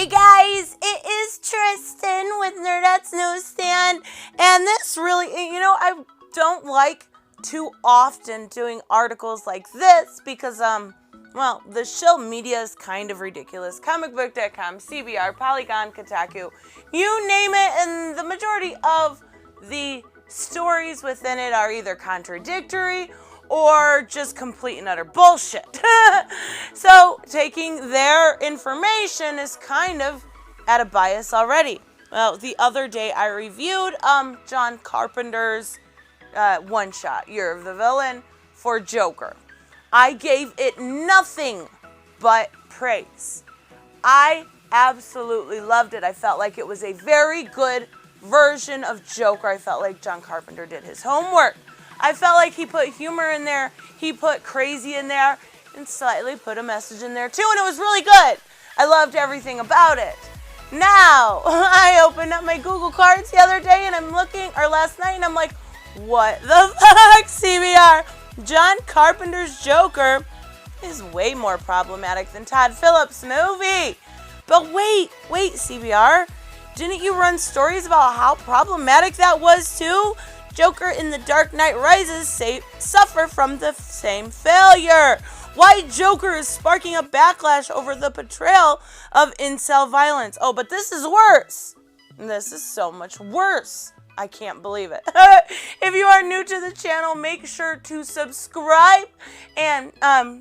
Hey guys, it is Tristan with Nerdette's NewsStand, and this really, I don't like too often doing articles like this because, the shill media is kind of ridiculous. Comicbook.com, CBR, Polygon, Kotaku, you name it, and the majority of the stories within it are either contradictory or just complete and utter bullshit. So taking their information is kind of at a bias already. Well, the other day I reviewed John Carpenter's one-shot, Year of the Villain, for Joker. I gave it nothing but praise. I absolutely loved it. I felt like it was a very good version of Joker. I felt like John Carpenter did his homework. I felt like he put humor in there, he put crazy in there, and slightly put a message in there too, and it was really good. I loved everything about it. Now, I opened up my Google Cards the other day, and last night, and I'm like, what the fuck, CBR? John Carpenter's Joker is way more problematic than Todd Phillips' movie. But wait, CBR, didn't you run stories about how problematic that was too? Joker in The Dark Knight Rises suffer from the same failure. Why Joker is sparking a backlash over the portrayal of incel violence. Oh, but this is worse. This is so much worse. I can't believe it. If you are new to the channel, make sure to subscribe and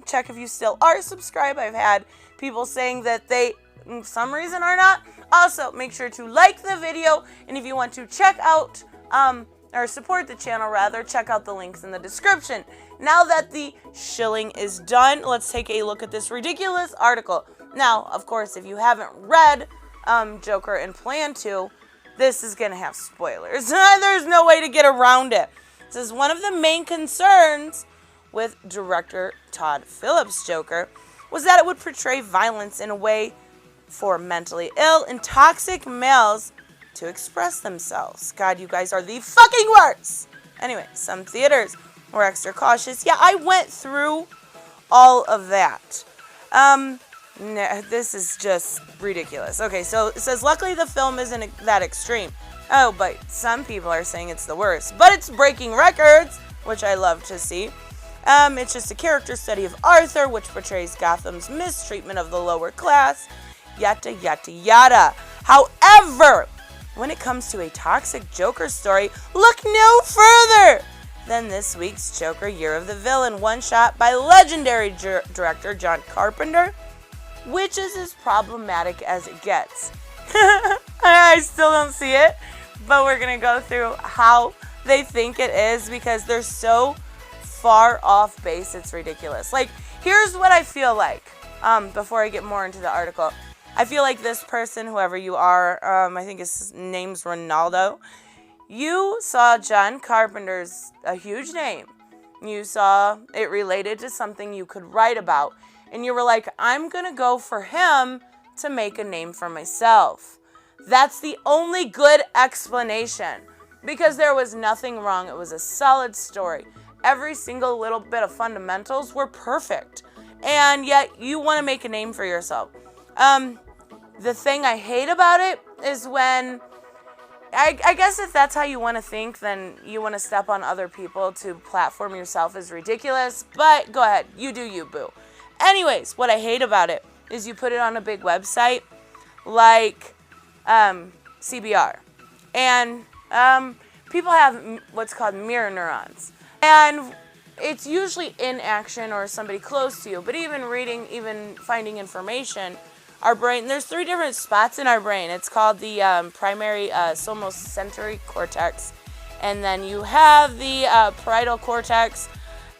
check if you still are subscribed. I've had people saying that they, for some reason, are not. Also, make sure to like the video, and if you want to check out or support the channel rather, check out the links in the description. Now that the shilling is done, let's take a look at this ridiculous article. Now, of course, if you haven't read Joker and plan to, this is going to have spoilers. There's no way to get around it. It says one of the main concerns with director Todd Phillips' Joker was that it would portray violence in a way for mentally ill and toxic males to express themselves. God, you guys are the fucking worst. Anyway, some theaters were extra cautious. Yeah, I went through all of that. This is just ridiculous. Okay, so it says, luckily the film isn't that extreme. Oh, but some people are saying it's the worst. But it's breaking records, which I love to see. It's just a character study of Arthur, which portrays Gotham's mistreatment of the lower class. Yada, yada, yada. However, when it comes to a toxic Joker story, look no further than this week's Joker Year of the Villain one-shot by legendary director John Carpenter, which is as problematic as it gets. I still don't see it, but we're going to go through how they think it is because they're so far off base, it's ridiculous. Like, here's what I feel like before I get more into the article. I feel like this person, whoever you are, I think his name's Ronaldo, you saw John Carpenter's a huge name. You saw it related to something you could write about. And you were like, I'm going to go for him to make a name for myself. That's the only good explanation. Because there was nothing wrong. It was a solid story. Every single little bit of fundamentals were perfect. And yet you want to make a name for yourself. The thing I hate about it is when, I guess if that's how you want to think, then you want to step on other people to platform yourself is ridiculous. But go ahead, you do you, boo. Anyways, what I hate about it is you put it on a big website like CBR. And people have what's called mirror neurons. And it's usually in action or somebody close to you. But even reading, even finding information, our brain, there's 3 different spots in our brain. It's called the primary somatosensory cortex. And then you have the parietal cortex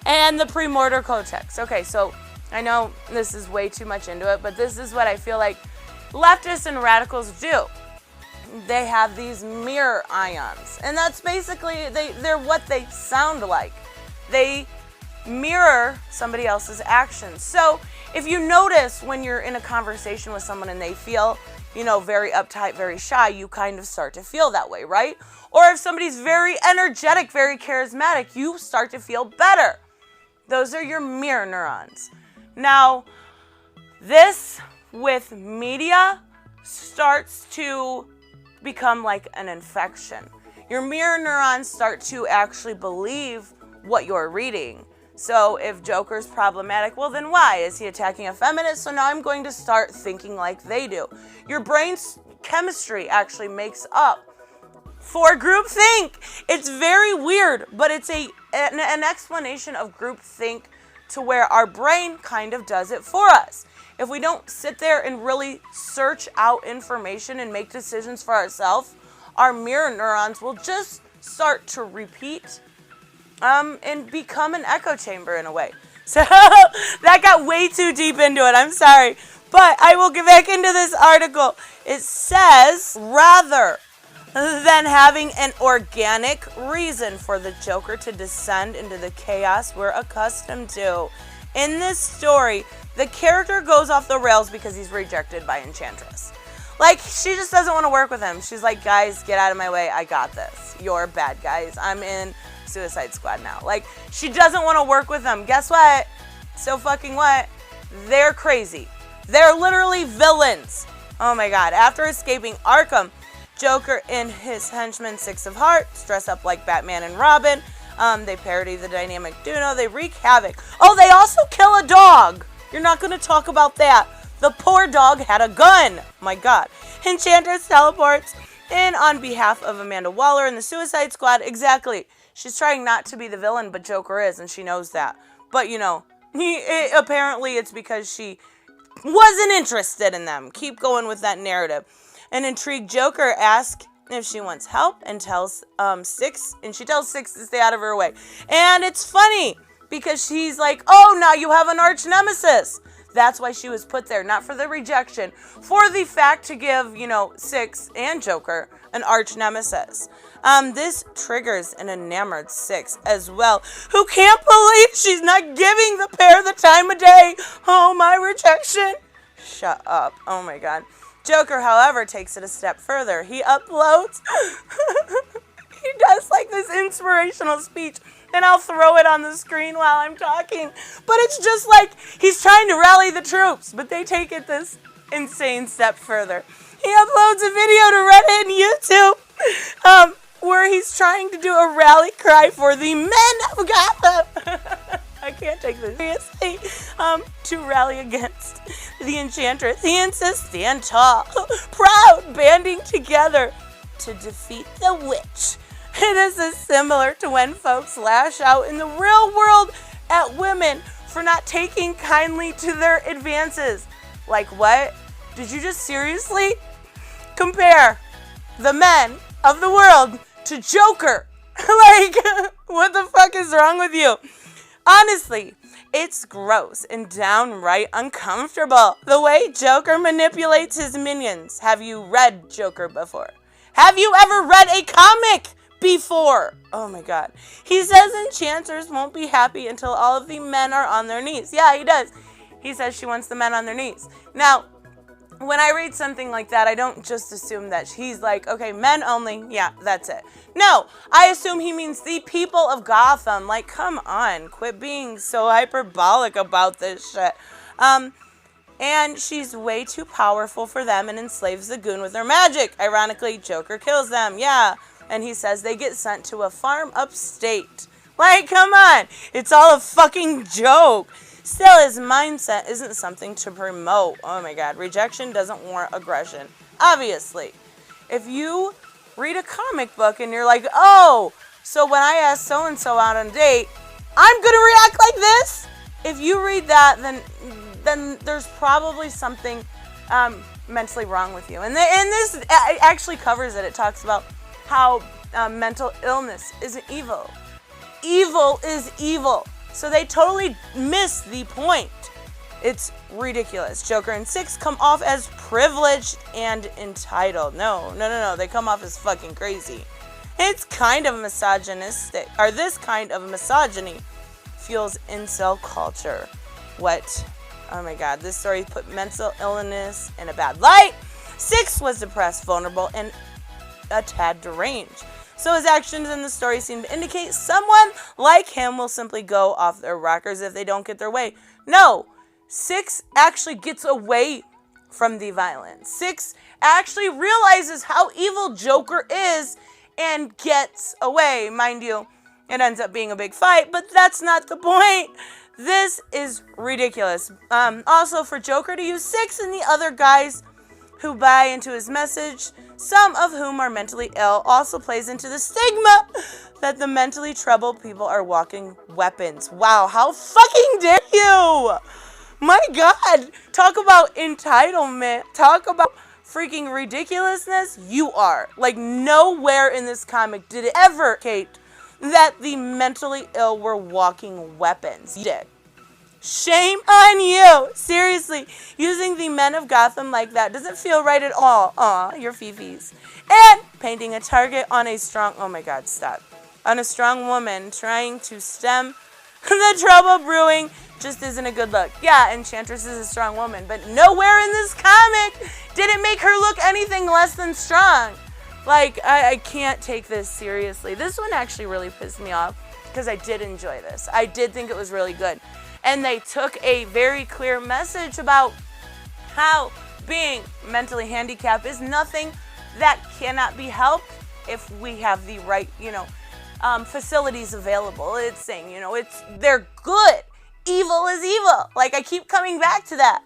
and the premotor cortex. Okay, so I know this is way too much into it, but this is what I feel like leftists and radicals do. They have these mirror ions. And that's basically, they're what they sound like. They mirror somebody else's actions. So if you notice when you're in a conversation with someone and they feel, very uptight, very shy, you kind of start to feel that way, right? Or if somebody's very energetic, very charismatic, you start to feel better. Those are your mirror neurons. Now, this with media starts to become like an infection. Your mirror neurons start to actually believe what you're reading. So if Joker's problematic, well then why? Is he attacking a feminist? So now I'm going to start thinking like they do. Your brain's chemistry actually makes up for groupthink. It's very weird, but it's an explanation of groupthink to where our brain kind of does it for us. If we don't sit there and really search out information and make decisions for ourselves, our mirror neurons will just start to repeat and become an echo chamber in a way. So that got way too deep into it. I'm sorry. But I will get back into this article. It says, rather than having an organic reason for the Joker to descend into the chaos we're accustomed to, in this story, the character goes off the rails because he's rejected by Enchantress. Like, she just doesn't want to work with him. She's like, guys, get out of my way. I got this. You're bad guys. I'm in Suicide Squad now. Like, she doesn't want to work with them. Guess what? So fucking what? They're crazy. They're literally villains. Oh my god. After escaping Arkham, Joker and his henchman Six of Hearts dress up like Batman and Robin. They parody the dynamic duo. They wreak havoc. Oh, they also kill a dog. You're not going to talk about that. The poor dog had a gun. My god. Enchantress teleports in on behalf of Amanda Waller and the Suicide Squad. Exactly. She's trying not to be the villain, but Joker is, and she knows that. But, you know, apparently it's because she wasn't interested in them. Keep going with that narrative. An intrigued Joker asks if she wants help and tells Six, and she tells Six to stay out of her way. And it's funny because she's like, oh, now you have an arch nemesis. That's why she was put there, not for the rejection, for the fact to give, you know, Six and Joker an arch nemesis. This triggers an enamored Six as well, who can't believe she's not giving the pair the time of day. Oh, my rejection. Shut up. Oh my god. Joker, however, takes it a step further. He uploads, he does like this inspirational speech, and I'll throw it on the screen while I'm talking. But it's just like he's trying to rally the troops, but they take it this insane step further. He uploads a video to Reddit and YouTube where he's trying to do a rally cry for the men of Gotham. I can't take this seriously. To rally against the Enchantress. He insists, stand tall, proud, banding together to defeat the witch. This is similar to when folks lash out in the real world at women for not taking kindly to their advances. Like what? Did you just seriously compare the men of the world to Joker? Like, what the fuck is wrong with you? Honestly, it's gross and downright uncomfortable the way Joker manipulates his minions. Have you read Joker before? Have you ever read a comic before? Oh my god. He says Enchantress won't be happy until all of the men are on their knees. Yeah, he does. He says she wants the men on their knees. Now, when I read something like that, I don't just assume that he's like, okay, men only, yeah, that's it. No, I assume he means the people of Gotham. Like, come on, quit being so hyperbolic about this shit. And she's way too powerful for them and enslaves the goon with her magic. Ironically, Joker kills them, yeah. And he says they get sent to a farm upstate. Like, come on, it's all a fucking joke. Still, his mindset isn't something to promote. Oh my god, rejection doesn't warrant aggression. Obviously. If you read a comic book and you're like, oh, so when I ask so-and-so out on a date, I'm going to react like this? If you read that, then there's probably something mentally wrong with you. And this actually covers it. It talks about how mental illness isn't evil. Evil is evil. So they totally miss the point. It's ridiculous. Joker and Six come off as privileged and entitled. No. They come off as fucking crazy. It's kind of misogynistic, or this kind of misogyny fuels incel culture. What? Oh my god, this story put mental illness in a bad light. Six was depressed, vulnerable, and a tad deranged. So his actions in the story seem to indicate someone like him will simply go off their rockers if they don't get their way. No, Six actually gets away from the violence. 6 actually realizes how evil Joker is and gets away. Mind you, it ends up being a big fight, but that's not the point. This is ridiculous. Also, for Joker to use 6 and the other guys who buy into his message, some of whom are mentally ill, also plays into the stigma that the mentally troubled people are walking weapons. Wow, how fucking dare you! My God, talk about entitlement. Talk about freaking ridiculousness. You are. Like, nowhere in this comic did it ever indicate that the mentally ill were walking weapons. You did. Shame on you. Seriously, using the men of Gotham like that doesn't feel right at all. Aw, you're fifis. And painting a target on a strong, oh my God, stop. On a strong woman trying to stem the trouble brewing just isn't a good look. Yeah, Enchantress is a strong woman, but nowhere in this comic did it make her look anything less than strong. Like, I can't take this seriously. This one actually really pissed me off because I did enjoy this. I did think it was really good. And they took a very clear message about how being mentally handicapped is nothing that cannot be helped if we have the right, facilities available. It's saying, they're good. Evil is evil. Like, I keep coming back to that.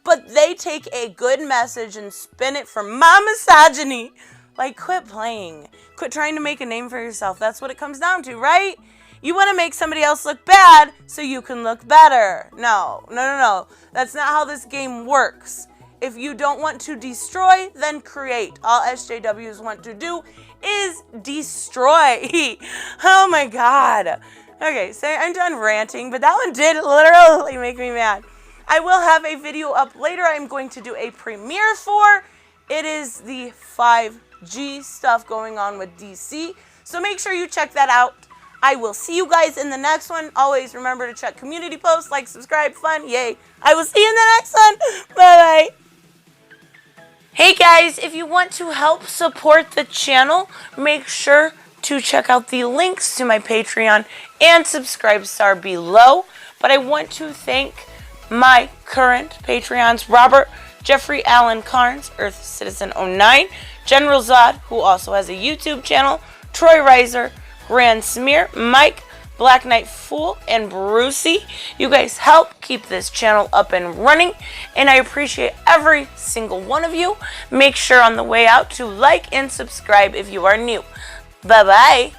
But they take a good message and spin it for my misogyny. Like, quit playing. Quit trying to make a name for yourself. That's what it comes down to, right? You want to make somebody else look bad so you can look better. No. That's not how this game works. If you don't want to destroy, then create. All SJWs want to do is destroy. Oh my God. Okay, so I'm done ranting, but that one did literally make me mad. I will have a video up later I'm going to do a premiere for. It is the 5G stuff going on with DC. So make sure you check that out. I will see you guys in the next one. Always remember to check community posts, like, subscribe, fun, yay. I will see you in the next one. Bye-bye. Hey guys, if you want to help support the channel, make sure to check out the links to my Patreon and subscribe star below. But I want to thank my current Patreons, Robert, Jeffrey Allen Carnes, Earth Citizen 09, General Zod, who also has a YouTube channel, Troy Reiser, Grand Smear, Mike, Black Knight Fool, and Brucey. You guys help keep this channel up and running, and I appreciate every single one of you. Make sure on the way out to like and subscribe if you are new. Bye-bye.